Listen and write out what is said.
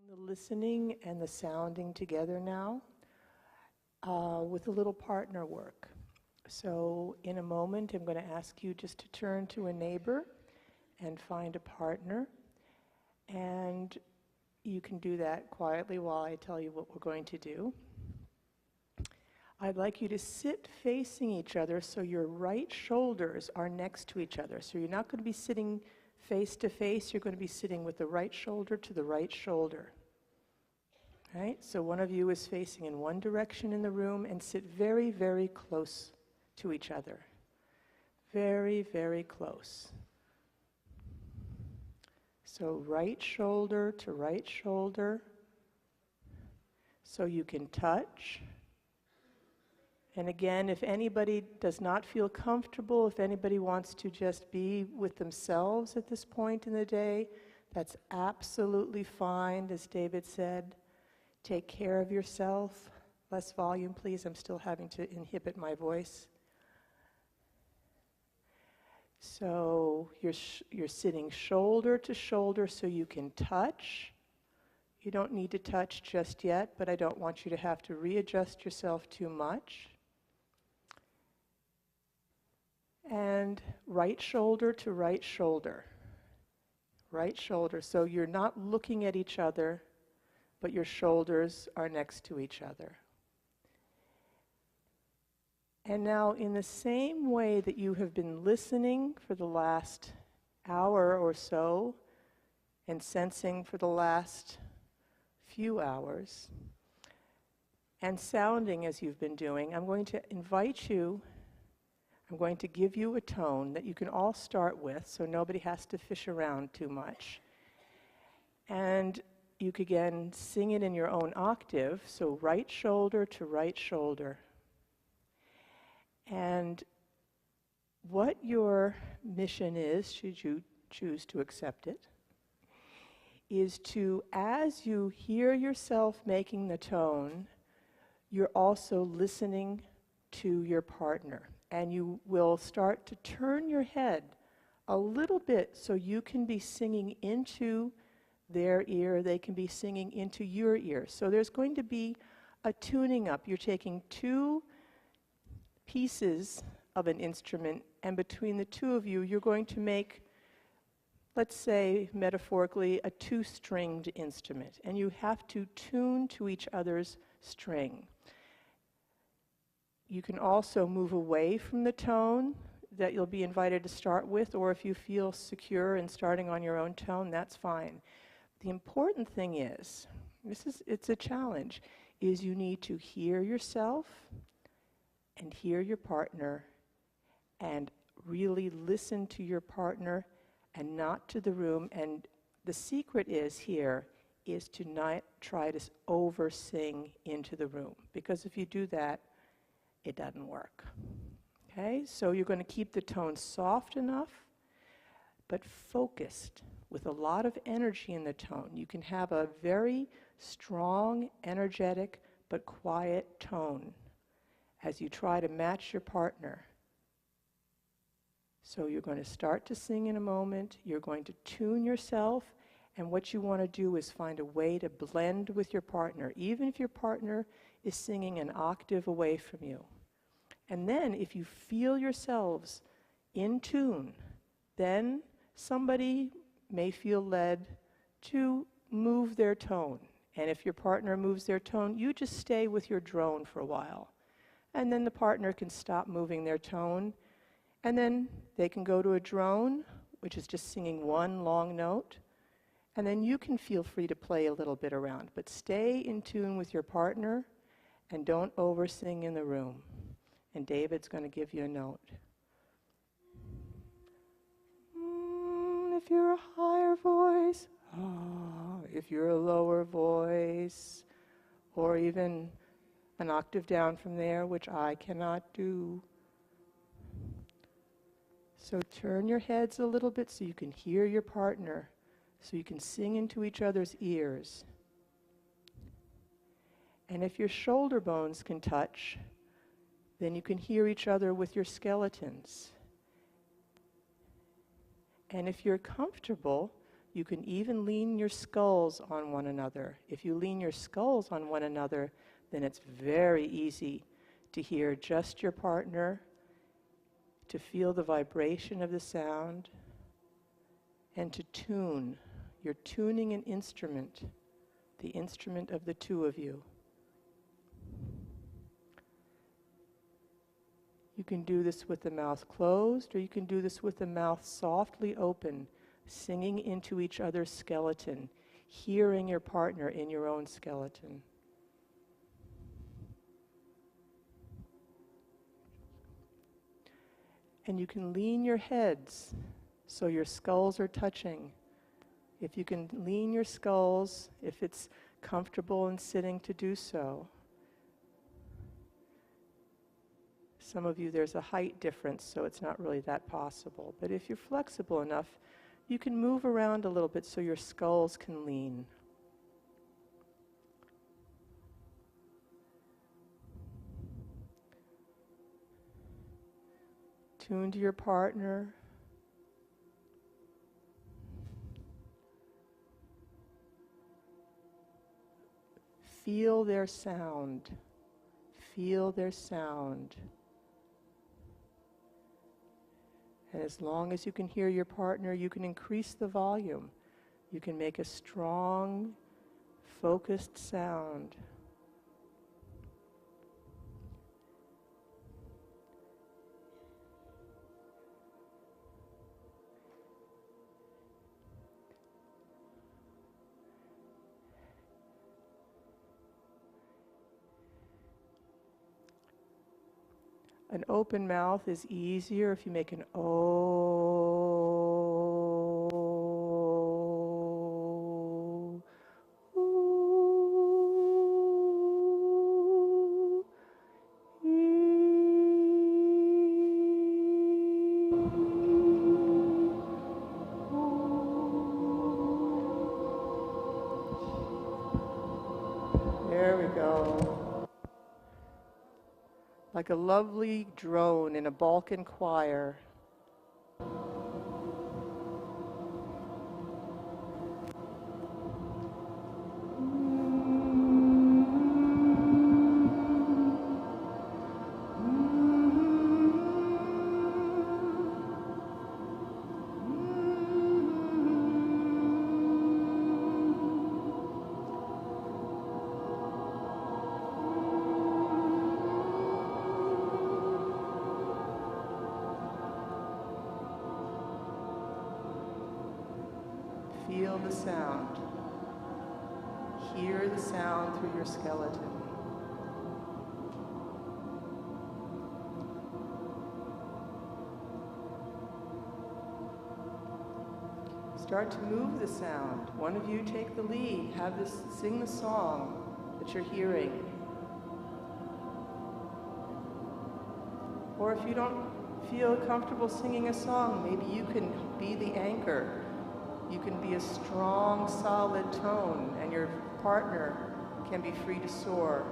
The listening and the sounding together now with a little partner work. So in a moment I'm going to ask you just to turn to a neighbor and find a partner, and you can do that quietly while I tell you what we're going to do. I'd like you to sit facing each other so your right shoulders are next to each other. So you're not going to be sitting face to face, you're going to be sitting with the right shoulder to the right shoulder. Right? So one of you is facing in one direction in the room and sit very, very close to each other. Very, very close. So right shoulder to right shoulder. So you can touch. And again, if anybody does not feel comfortable, if anybody wants to just be with themselves at this point in the day, that's absolutely fine, as David said. Take care of yourself. Less volume, please. I'm still having to inhibit my voice. So you're sitting shoulder to shoulder so you can touch. You don't need to touch just yet, but I don't want you to have to readjust yourself too much. And right shoulder to right shoulder. Right shoulder. So you're not looking at each other, but your shoulders are next to each other. And now, in the same way that you have been listening for the last hour or so, and sensing for the last few hours, and sounding as you've been doing, I'm going to invite you, I'm going to give you a tone that you can all start with, so nobody has to fish around too much. And you could again sing it in your own octave, so right shoulder to right shoulder. And what your mission is, should you choose to accept it, is to, as you hear yourself making the tone, you're also listening to your partner. And you will start to turn your head a little bit so you can be singing into their ear, they can be singing into your ear. So there's going to be a tuning up. You're taking two pieces of an instrument, and between the two of you, you're going to make, let's say, metaphorically, a two-stringed instrument. And you have to tune to each other's string. You can also move away from the tone that you'll be invited to start with, or if you feel secure in starting on your own tone, that's fine. The important thing is, it's a challenge, is you need to hear yourself and hear your partner and really listen to your partner and not to the room. And the secret is to not try to over-sing into the room, because if you do that, it doesn't work. Okay, so you're going to keep the tone soft enough, but focused, with a lot of energy in the tone. You can have a very strong, energetic, but quiet tone as you try to match your partner. So you're going to start to sing in a moment, you're going to tune yourself, and what you want to do is find a way to blend with your partner, even if your partner is singing an octave away from you. And then if you feel yourselves in tune, then somebody may feel led to move their tone. And if your partner moves their tone, you just stay with your drone for a while. And then the partner can stop moving their tone. And then they can go to a drone, which is just singing one long note. And then you can feel free to play a little bit around. But stay in tune with your partner and don't over-sing in the room. And David's going to give you a note. If you're a higher voice, if you're a lower voice, or even an octave down from there, which I cannot do. So turn your heads a little bit so you can hear your partner, so you can sing into each other's ears. And if your shoulder bones can touch, then you can hear each other with your skeletons. And if you're comfortable, You can even lean your skulls on one another. If you lean your skulls on one another, then it's very easy to hear just your partner, to feel the vibration of the sound, and to tune. You're tuning an instrument, the instrument of the two of you. You can do this with the mouth closed, or you can do this with the mouth softly open, singing into each other's skeleton, hearing your partner in your own skeleton. And you can lean your heads so your skulls are touching. If you can lean your skulls, if it's comfortable in sitting to do so. Some of you, there's a height difference, so it's not really that possible. But if you're flexible enough, you can move around a little bit so your skulls can lean. Tune to your partner. Feel their sound. Feel their sound. And as long as you can hear your partner, you can increase the volume. You can make a strong, focused sound. An open mouth is easier if you make an oh. Ooh, there we go. Like a lovely drone in a Balkan choir. Feel the sound. Hear the sound through your skeleton. Start to move the sound. One of you take the lead. Have this, sing the song that you're hearing. Or if you don't feel comfortable singing a song, maybe you can be the anchor. You can be a strong, solid tone, and your partner can be free to soar.